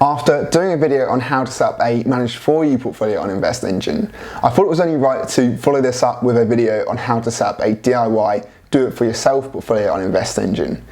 After doing a video on how to set up a managed for you portfolio on InvestEngine, I thought it was only right to follow this up with a video on how to set up a DIY do-it-for-yourself portfolio on InvestEngine.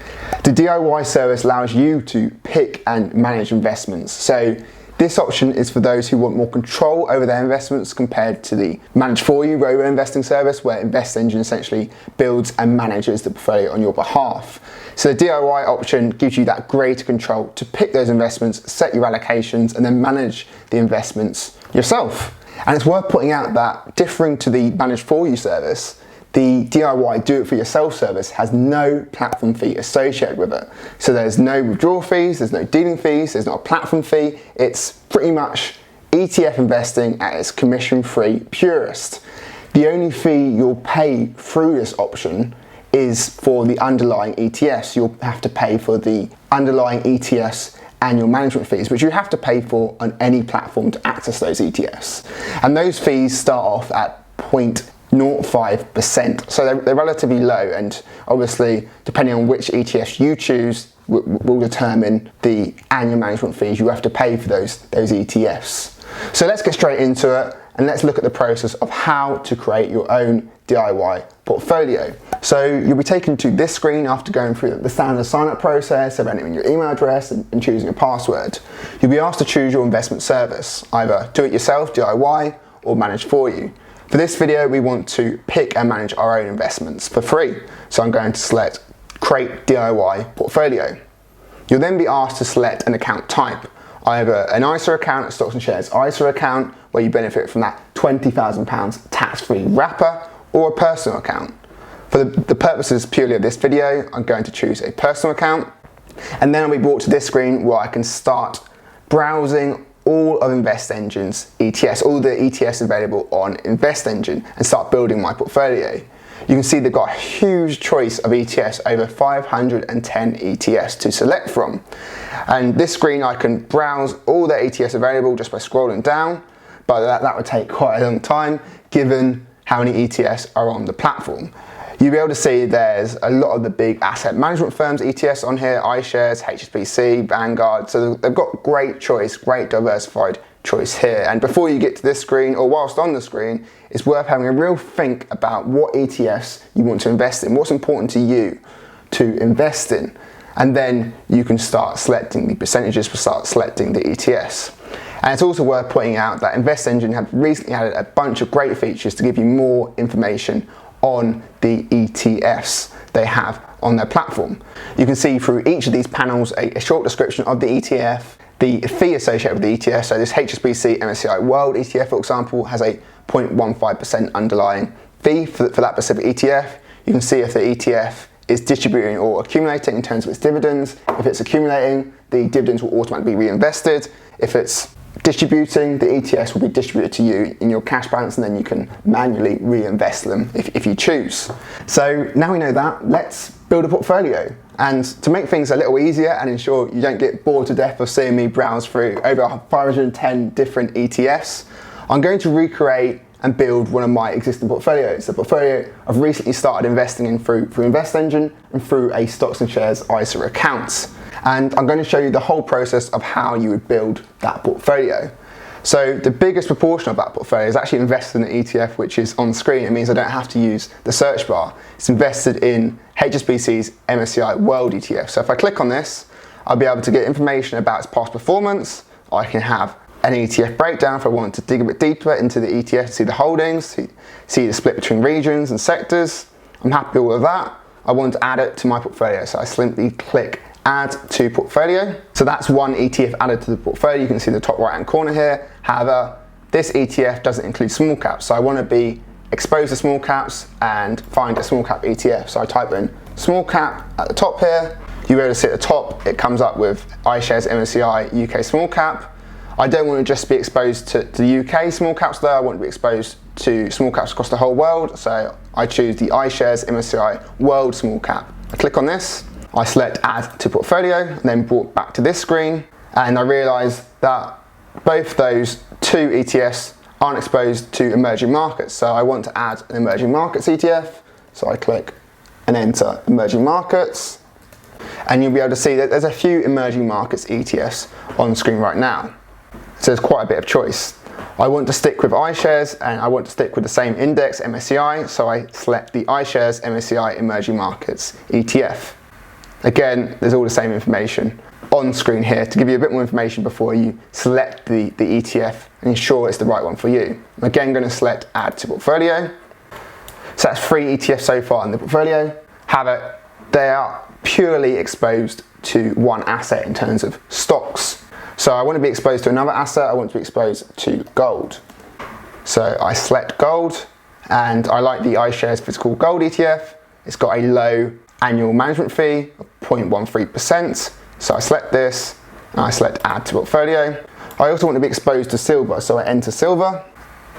The DIY service allows you to pick and manage investments. So this option is for those who want more control over their investments compared to the manage for you robo-investing service where InvestEngine essentially builds and manages the portfolio on your behalf. So the DIY option gives you that greater control to pick those investments, set your allocations, and then manage the investments yourself. And it's worth pointing out that differing to the manage for you service, the DIY do-it-for-yourself service has no platform fee associated with it. So there's no withdrawal fees, there's no dealing fees, there's not a platform fee. It's pretty much ETF investing at its commission-free purest. The only fee you'll pay through this option is for the underlying ETFs. You'll have to pay for the underlying ETFs annual management fees, which you have to pay for on any platform to access those ETFs. And those fees start off at 0.05%, so they're relatively low, and obviously depending on which ETFs you choose will determine the annual management fees you have to pay for those ETFs. So let's get straight into it and let's look at the process of how to create your own DIY portfolio. So you'll be taken to this screen after going through the standard sign-up process of entering your email address and choosing a password. You'll be asked to choose your investment service, either do it yourself, DIY, or manage for you. For this video, we want to pick and manage our own investments for free. So I'm going to select Create DIY Portfolio. You'll then be asked to select an account type, either an ISA account, a stocks and shares ISA account, where you benefit from that £20,000 tax-free wrapper, or a personal account. For the purposes purely of this video, I'm going to choose a personal account, and then I'll be brought to this screen where I can start browsing all of InvestEngine's ETFs, all the ETFs available on InvestEngine, and start building my portfolio. You can see they've got a huge choice of ETFs, over 510 ETFs to select from. And this screen I can browse all the ETFs available just by scrolling down, but that would take quite a long time given how many ETFs are on the platform. You'll be able to see there's a lot of the big asset management firms ETFs on here, iShares, HSBC, Vanguard, so they've got great choice, great diversified choice here. And before you get to this screen, or whilst on the screen, it's worth having a real think about what ETFs you want to invest in, what's important to you to invest in, and then you can start selecting the percentages, start selecting the ETFs. And it's also worth pointing out that InvestEngine have recently added a bunch of great features to give you more information on the ETFs they have on their platform. You can see through each of these panels a short description of the ETF, the fee associated with the ETF. So this HSBC MSCI World ETF, for example, has a 0.15% underlying fee for that specific ETF. You can see if the ETF is distributing or accumulating in terms of its dividends. If it's accumulating, the dividends will automatically be reinvested. If it's distributing, the ETFs will be distributed to you in your cash balance, and then you can manually reinvest them if you choose. So now we know that, let's build a portfolio. And to make things a little easier and ensure you don't get bored to death of seeing me browse through over 510 different ETFs, I'm going to recreate and build one of my existing portfolios. The portfolio I've recently started investing in through InvestEngine and through a stocks and shares ISA account. And I'm going to show you the whole process of how you would build that portfolio. So the biggest proportion of that portfolio is actually invested in an ETF, which is on screen. It means I don't have to use the search bar. It's invested in HSBC's MSCI World ETF. So if I click on this, I'll be able to get information about its past performance. I can have an ETF breakdown if I want to dig a bit deeper into the ETF to see the holdings, see the split between regions and sectors. I'm happy with all of that. I want to add it to my portfolio, so I simply click Add to Portfolio. So that's one ETF added to the portfolio. You can see the top right hand corner here. However, this ETF doesn't include small caps, so I want to be exposed to small caps and find a small cap ETF. So I type in small cap at the top here. You'll be able to see at the top, it comes up with iShares MSCI UK Small Cap. I don't want to just be exposed to the UK small caps though, I want to be exposed to small caps across the whole world, so I choose the iShares MSCI World Small Cap. I click on this, I select Add to Portfolio, and then brought back to this screen, and I realise that both those two ETFs aren't exposed to emerging markets, so I want to add an emerging markets ETF, so I click and enter emerging markets. and you'll be able to see that there's a few emerging markets ETFs on screen right now. So there's quite a bit of choice. I want to stick with iShares and I want to stick with the same index, MSCI, so I select the iShares MSCI Emerging Markets ETF. Again, there's all the same information on screen here to give you a bit more information before you select the ETF and ensure it's the right one for you. I'm again going to select Add to Portfolio. So that's 3 ETFs so far in the portfolio. However, they are purely exposed to one asset in terms of stocks. So I want to be exposed to another asset, I want to be exposed to gold. So I select gold, and I like the iShares Physical Gold ETF. It's got a low annual management fee of 0.13%. So I select this, and I select Add to Portfolio. I also want to be exposed to silver, so I enter silver.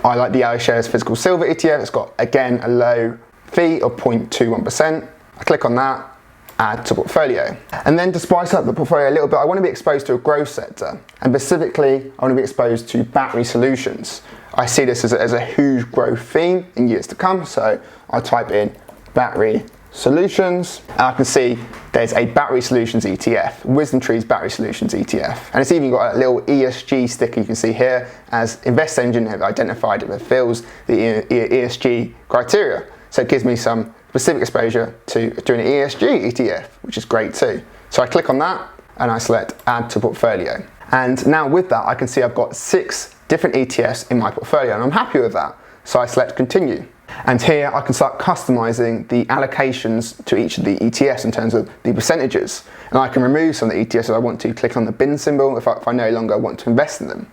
I like the iShares Physical Silver ETF. It's got, again, a low fee of 0.21%. I click on that, Add to Portfolio. And then to spice up the portfolio a little bit, I want to be exposed to a growth sector, and specifically I want to be exposed to battery solutions. I see this as a huge growth theme in years to come, so I type in battery solutions, and I can see there's a battery solutions ETF, WisdomTree's battery solutions ETF, and it's even got a little ESG sticker you can see here, as InvestEngine have identified it fulfills the ESG criteria. So it gives me some specific exposure to doing an ESG ETF, which is great too. So I click on that and I select Add to Portfolio. And now with that, I can see I've got 6 different ETFs in my portfolio, and I'm happy with that. So I select Continue. And here I can start customizing the allocations to each of the ETFs in terms of the percentages. And I can remove some of the ETFs if I want to, click on the bin symbol if I no longer want to invest in them.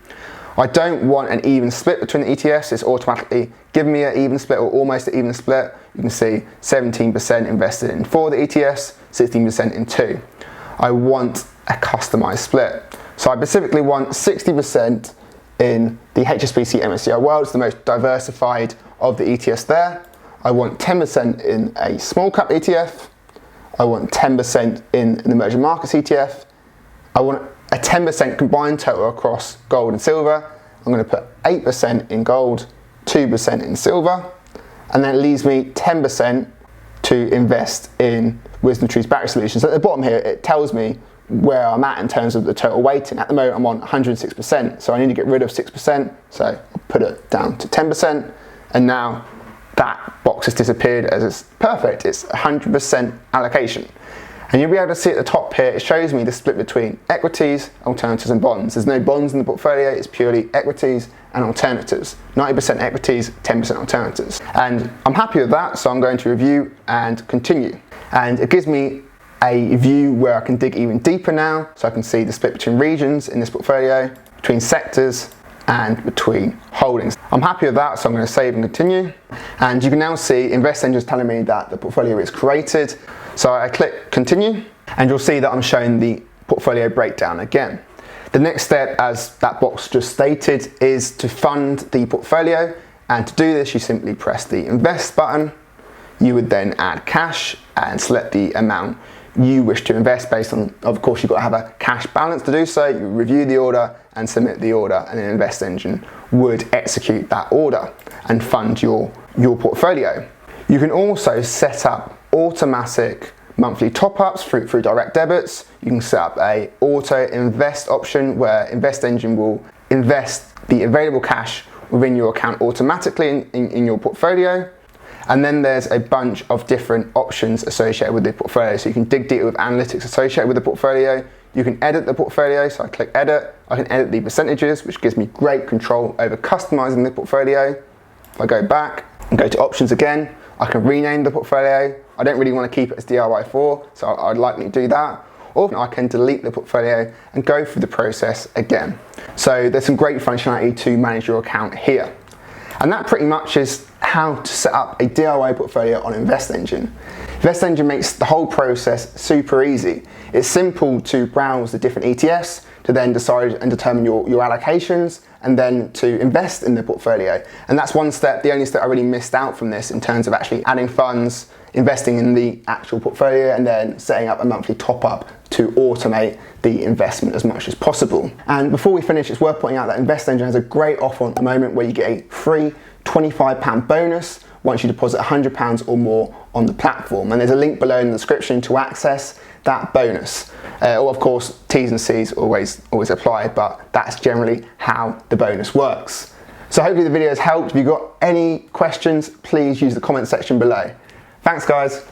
I don't want an even split between the ETFs. It's automatically giving me an even split or almost an even split. You can see 17% invested in 4 of the ETFs, 16% in 2. I want a customized split. So I specifically want 60% in the HSBC MSCI World. It's the most diversified of the ETFs there. I want 10% in a small cap ETF. I want 10% in an emerging markets ETF. I want a 10% combined total across gold and silver. I'm going to put 8% in gold, 2% in silver, and then it leaves me 10% to invest in WisdomTree's battery solutions. At the bottom here, it tells me where I'm at in terms of the total weighting. At the moment, I'm on 106%, so I need to get rid of 6%, so I'll put it down to 10%, and now that box has disappeared as it's perfect. It's 100% allocation. And you'll be able to see at the top here, it shows me the split between equities, alternatives and bonds. There's no bonds in the portfolio, it's purely equities and alternatives. 90% equities, 10% alternatives. And I'm happy with that, so I'm going to review and continue. And it gives me a view where I can dig even deeper now, so I can see the split between regions in this portfolio, between sectors, and between holdings. I'm happy with that, so I'm going to save and continue. And you can now see InvestEngine is telling me that the portfolio is created. So I click continue, and you'll see that I'm showing the portfolio breakdown again. The next step, as that box just stated, is to fund the portfolio. And to do this, you simply press the invest button. You would then add cash and select the amount you wish to invest based on, of course, you've got to have a cash balance to do so. You review the order and submit the order, and then InvestEngine would execute that order and fund your portfolio. You can also set up automatic monthly top-ups through direct debits. You can set up a auto invest option where InvestEngine will invest the available cash within your account automatically in your portfolio. And then there's a bunch of different options associated with the portfolio. So you can dig deeper with analytics associated with the portfolio. You can edit the portfolio, so I click edit. I can edit the percentages, which gives me great control over customizing the portfolio. If I go back and go to options again, I can rename the portfolio. I don't really want to keep it as DIY4, so I'd likely do that. Or I can delete the portfolio and go through the process again. So there's some great functionality to manage your account here. And that pretty much is how to set up a DIY portfolio on InvestEngine. InvestEngine makes the whole process super easy. It's simple to browse the different ETFs, to then decide and determine your allocations, and then to invest in the portfolio. And that's one step, the only step I really missed out from this in terms of actually adding funds, investing in the actual portfolio, and then setting up a monthly top-up to automate the investment as much as possible. And before we finish, it's worth pointing out that InvestEngine has a great offer at the moment where you get a free £25 bonus once you deposit £100 or more on the platform. And there's a link below in the description to access that bonus. Or of course, T's and C's always apply, but that's generally how the bonus works. So hopefully the video has helped. If you've got any questions, please use the comment section below. Thanks guys.